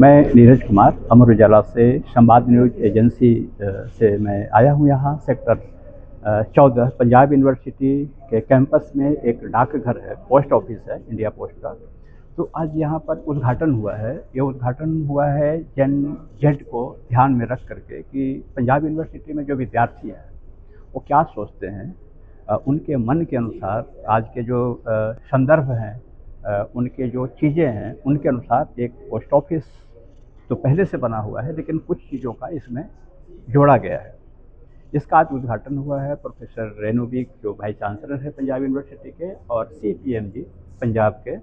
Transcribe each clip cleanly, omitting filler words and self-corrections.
मैं नीरज कुमार अमर उजाला से संवाद न्यूज एजेंसी से मैं आया हूँ यहाँ सेक्टर 14 पंजाब यूनिवर्सिटी के कैंपस में एक डाकघर है, पोस्ट ऑफिस है इंडिया पोस्ट का। तो आज यहाँ पर उद्घाटन हुआ है। ये उद्घाटन हुआ है जन जेड को ध्यान में रख करके कि पंजाब यूनिवर्सिटी में जो विद्यार्थी हैं वो क्या सोचते हैं, उनके मन के अनुसार आज के जो संदर्भ हैं, उनके जो चीज़ें हैं उनके अनुसार एक पोस्ट ऑफिस तो पहले से बना हुआ है, लेकिन कुछ चीज़ों का इसमें जोड़ा गया है। इसका आज उद्घाटन हुआ है। प्रोफेसर रेणु विक जो वाइस चांसलर है पंजाब यूनिवर्सिटी के, और CPMG पंजाब के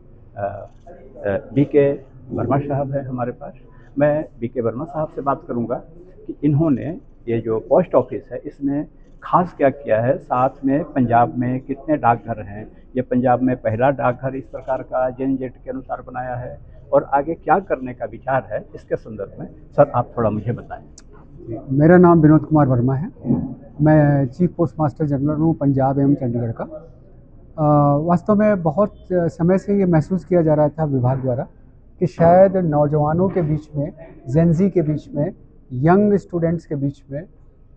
BK वर्मा साहब हैं हमारे पास। मैं BK वर्मा साहब से बात करूंगा कि इन्होंने ये जो पोस्ट ऑफिस है इसमें खास क्या किया है, साथ में पंजाब में कितने डाकघर हैं, ये पंजाब में पहला डाकघर इस प्रकार का जन जेड के अनुसार बनाया है, और आगे क्या करने का विचार है इसके संदर्भ में सर आप थोड़ा मुझे बताएं। मेरा नाम विनोद कुमार वर्मा है। मैं चीफ पोस्ट मास्टर जनरल हूँ पंजाब एवं चंडीगढ़ का। वास्तव में बहुत समय से ये महसूस किया जा रहा था विभाग द्वारा कि शायद नौजवानों के बीच में, जेनजी के बीच में, यंग स्टूडेंट्स के बीच में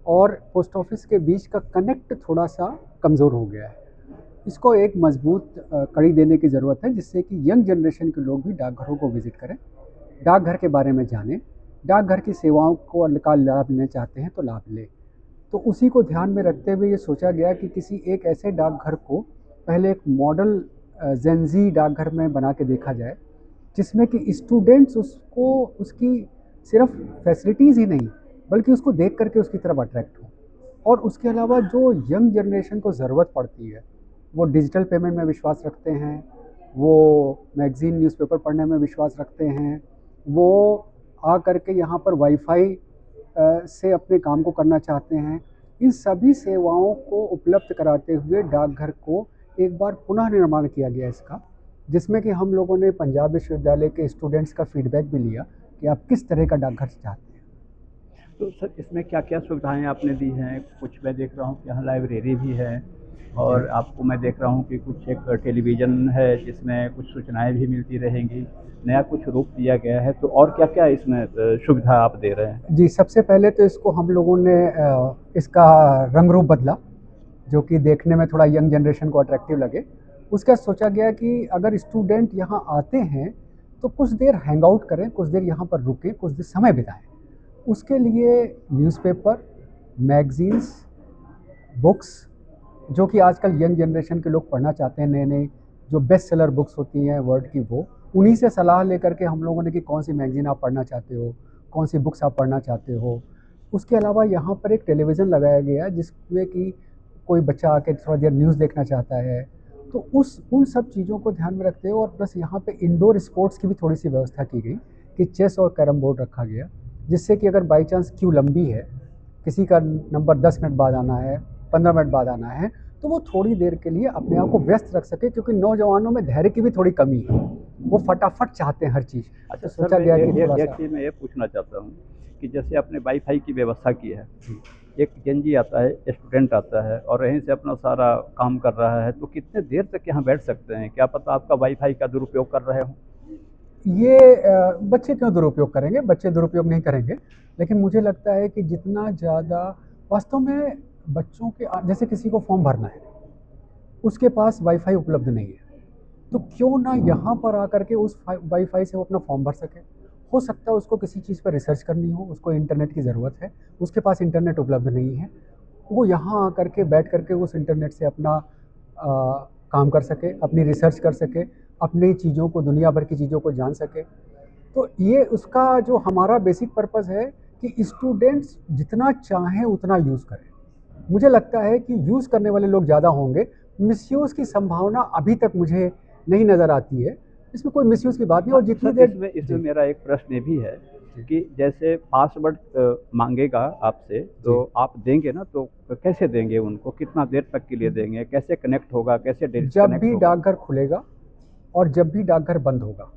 और पोस्ट ऑफिस के बीच का कनेक्ट थोड़ा सा कमज़ोर हो गया है। इसको एक मजबूत कड़ी देने की ज़रूरत है, जिससे कि यंग जनरेशन के लोग भी डाकघरों को विज़िट करें, डाकघर के बारे में जानें, डाकघर की सेवाओं का लाभ लेना चाहते हैं तो लाभ लें। तो उसी को ध्यान में रखते हुए ये सोचा गया कि किसी एक ऐसे डाकघर को पहले एक मॉडल जेनजी डाकघर में बना के देखा जाए, जिसमें कि स्टूडेंट्स उसको उसकी सिर्फ फैसिलिटीज़ ही नहीं बल्कि उसको देख करके उसकी तरफ अट्रैक्ट हो। और उसके अलावा जो यंग जनरेशन को ज़रूरत पड़ती है, वो डिजिटल पेमेंट में विश्वास रखते हैं, वो मैगज़ीन न्यूज़पेपर पढ़ने में विश्वास रखते हैं, वो आ करके यहाँ पर वाईफाई से अपने काम को करना चाहते हैं। इन सभी सेवाओं को उपलब्ध कराते हुए डाकघर को एक बार पुनः निर्माण किया गया इसका, जिसमें कि हम लोगों ने पंजाब विश्वविद्यालय के स्टूडेंट्स का फीडबैक भी लिया कि आप किस तरह का डाकघर चाहते हैं। तो सर इसमें क्या क्या सुविधाएं आपने दी हैं? कुछ मैं देख रहा हूँ कि यहाँ लाइब्रेरी भी है, और आपको मैं देख रहा हूँ कि कुछ एक टेलीविज़न है जिसमें कुछ सूचनाएं भी मिलती रहेंगी, नया कुछ रूप दिया गया है। तो और क्या क्या इसमें सुविधा आप दे रहे हैं? जी, सबसे पहले तो इसको हम लोगों ने इसका रंग रूप बदला, जो कि देखने में थोड़ा यंग जनरेशन को अट्रैक्टिव लगे। उसका सोचा गया कि अगर स्टूडेंट यहाँ आते हैं तो कुछ देर हैंग आउट करें, कुछ देर यहाँ पर रुकें, कुछ देर समय बिताएं। उसके लिए न्यूज़पेपर, मैगज़ीन्स, बुक्स, जो कि आजकल यंग जनरेशन के लोग पढ़ना चाहते हैं, नए नए जो बेस्ट सेलर बुक्स होती हैं वर्ड की, वो उन्हीं से सलाह लेकर के हम लोगों ने कि कौन सी मैगज़ीन आप पढ़ना चाहते हो, कौन सी बुक्स आप पढ़ना चाहते हो। उसके अलावा यहाँ पर एक टेलीविज़न लगाया गया जिसमें कि कोई बच्चा आके थोड़ा देर न्यूज़ देखना चाहता है, तो उन सब चीज़ों को ध्यान में रखते हुए, और प्लस यहाँ पे इंडोर स्पोर्ट्स की भी थोड़ी सी व्यवस्था की गई कि चेस और कैरम बोर्ड रखा गया, जिससे कि अगर बाई चांस क्यू लंबी है, किसी का नंबर 10 मिनट बाद आना है, 15 मिनट बाद आना है, तो वो थोड़ी देर के लिए अपने आप को व्यस्त रख सके, क्योंकि नौजवानों में धैर्य की भी थोड़ी कमी है, वो फटाफट चाहते हैं हर चीज़। अच्छा तो सोचा गया कि थोड़ा सा मैं ये पूछना चाहता हूँ कि जैसे आपने वाईफाई की व्यवस्था की है, एक जेनजी आता है, स्टूडेंट आता है और यहीं से अपना सारा काम कर रहा है, तो कितने देर तक यहाँ बैठ सकते हैं? क्या पता आपका वाईफाई का दुरुपयोग कर रहे हो? ये बच्चे क्यों दुरुपयोग करेंगे? बच्चे दुरुपयोग नहीं करेंगे, लेकिन मुझे लगता है कि जितना ज़्यादा वास्तव में बच्चों के जैसे किसी को फॉर्म भरना है, उसके पास वाईफाई उपलब्ध नहीं है, तो क्यों ना यहाँ पर आकर के उस वाईफाई से वो अपना फॉर्म भर सके। हो सकता है उसको किसी चीज़ पर रिसर्च करनी हो, उसको इंटरनेट की ज़रूरत है, उसके पास इंटरनेट उपलब्ध नहीं है, वो यहाँ आकर के बैठ करके उस इंटरनेट से अपना काम कर सके, अपनी रिसर्च कर सके, अपनी चीज़ों को, दुनिया भर की चीज़ों को जान सके। तो ये उसका जो हमारा बेसिक पर्पस है कि स्टूडेंट्स जितना चाहें उतना यूज़ करें। मुझे लगता है कि यूज़ करने वाले लोग ज़्यादा होंगे, मिसयूज़ की संभावना अभी तक मुझे नहीं नज़र आती है। इसमें कोई मिसयूज़ की बात नहीं। और जितनी देर इसमें मेरा एक प्रश्न ये भी है कि जैसे पासवर्ड मांगेगा आपसे, तो आप देंगे ना, तो कैसे देंगे उनको? कितना देर तक के लिए देंगे? कैसे कनेक्ट होगा? कैसे जब भी डाकघर खुलेगा और जब भी डाकघर बंद होगा,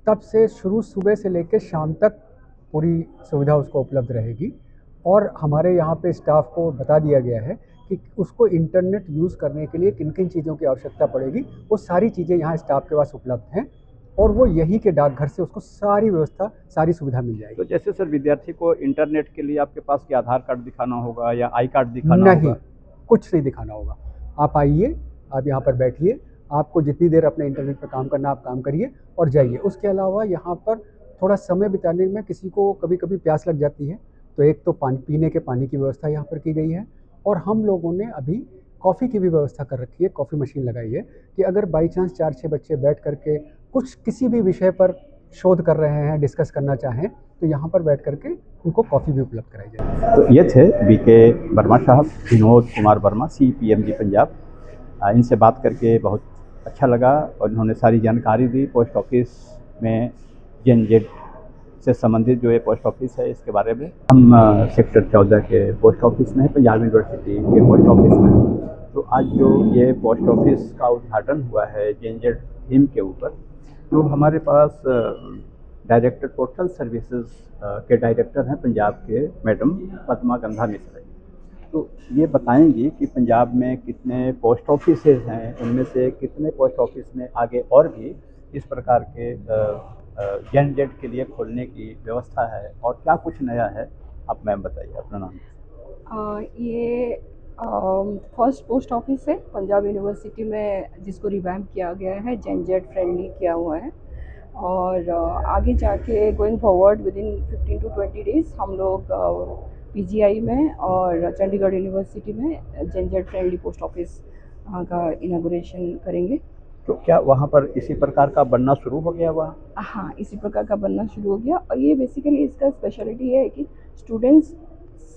तब से सुबह से लेकर शाम तक पूरी सुविधा उसको उपलब्ध रहेगी। और हमारे यहाँ पे स्टाफ को बता दिया गया है कि उसको इंटरनेट यूज़ करने के लिए किन किन चीज़ों की आवश्यकता पड़ेगी, वो सारी चीज़ें यहाँ स्टाफ के पास उपलब्ध हैं। और वो यही के डाकघर से उसको सारी व्यवस्था, सारी सुविधा मिल जाएगी। तो जैसे सर विद्यार्थी को इंटरनेट के लिए आपके पास क्या आधार कार्ड दिखाना होगा या आई कार्ड दिखाना नहीं, होगा? कुछ नहीं दिखाना होगा। आप आइए, आप यहाँ पर बैठिए, आपको जितनी देर अपने इंटरनेट पर काम करना आप काम करिए और जाइए। उसके अलावा यहाँ पर थोड़ा समय बिताने में किसी को कभी कभी प्यास लग जाती है, तो एक तो पानी, पीने के पानी की व्यवस्था यहाँ पर की गई है, और हम लोगों ने अभी कॉफ़ी की भी व्यवस्था कर रखी है, कॉफ़ी मशीन लगाई है कि अगर बाई चांस 4-6 बच्चे बैठ करके कुछ किसी भी विषय पर शोध कर रहे हैं, डिस्कस करना चाहें, तो यहाँ पर बैठ करके उनको कॉफ़ी भी उपलब्ध कराई जाएगी। तो ये थे बीके वर्मा साहब, विनोद कुमार वर्मा, CPMG पंजाब। इनसे बात करके बहुत अच्छा लगा और इन्होंने सारी जानकारी दी पोस्ट ऑफिस में JNZ से संबंधित जो ये पोस्ट ऑफिस है इसके बारे में। हम सेक्टर 14 के पोस्ट ऑफिस में, पंजाब यूनिवर्सिटी के पोस्ट ऑफिस में। तो आज जो ये पोस्ट ऑफिस का उद्घाटन हुआ है JNZ थीम के ऊपर, तो हमारे पास डायरेक्टर पोस्टल सर्विसेज के डायरेक्टर हैं पंजाब के, मैडम पद्मा गंधा मिश्रा। तो ये बताएंगी कि पंजाब में कितने पोस्ट ऑफिसेज हैं, उनमें से कितने पोस्ट ऑफिस में आगे और भी इस प्रकार के JNZ के लिए खोलने की व्यवस्था है और क्या कुछ नया है। आप मैम बताइए अपना नाम। ये फर्स्ट पोस्ट ऑफिस है पंजाब यूनिवर्सिटी में जिसको रिवैम्प किया गया है, JNZ फ्रेंडली किया हुआ है, और आगे जाके going forward with in 15 to 20 days हम लोग PGI में और चंडीगढ़ यूनिवर्सिटी में JNZ फ्रेंडली पोस्ट ऑफिस का इनागुरेशन करेंगे। तो क्या वहाँ पर इसी प्रकार का बनना शुरू हो गया वहाँ? हाँ, इसी प्रकार का बनना शुरू हो गया, और ये बेसिकली इसका स्पेशलिटी है कि स्टूडेंट्स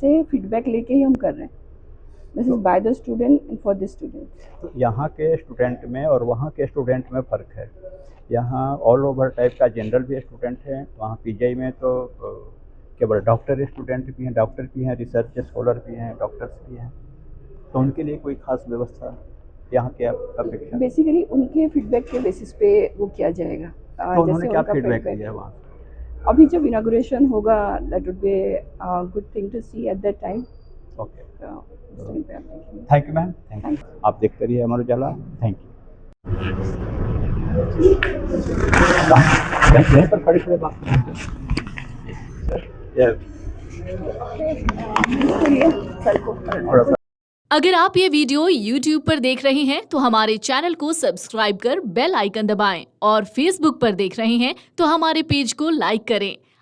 से फीडबैक लेके ही हम कर रहे हैं। This is by the student and for the student. तो यहाँ के स्टूडेंट में और वहाँ के स्टूडेंट में फ़र्क है। यहाँ ऑल ओवर टाइप का जनरल भी स्टूडेंट है, वहाँ PGI में तो केवल डॉक्टर स्टूडेंट भी हैं, डॉक्टर भी हैं, रिसर्च स्कॉलर भी हैं, डॉक्टर्स भी हैं। तो उनके लिए कोई खास व्यवस्था यहाँ के अपेक्षा? बेसिकली उनके फीडबैक के बेसिस पे वो किया जाएगा। तो उन्होंने क्या फीडबैक दिया है वहाँ? अभी जब इनागुरेशन होगा, that would be good thing to see at that time. Okay, thank you ma'am, thank you. आप देखते रहिए अमर उजाला। Thank you. यहीं पर खड़े खड़े बात अगर आप ये वीडियो YouTube पर देख रहे हैं तो हमारे चैनल को सब्सक्राइब कर बेल आइकन दबाएं, और Facebook पर देख रहे हैं तो हमारे पेज को लाइक करें।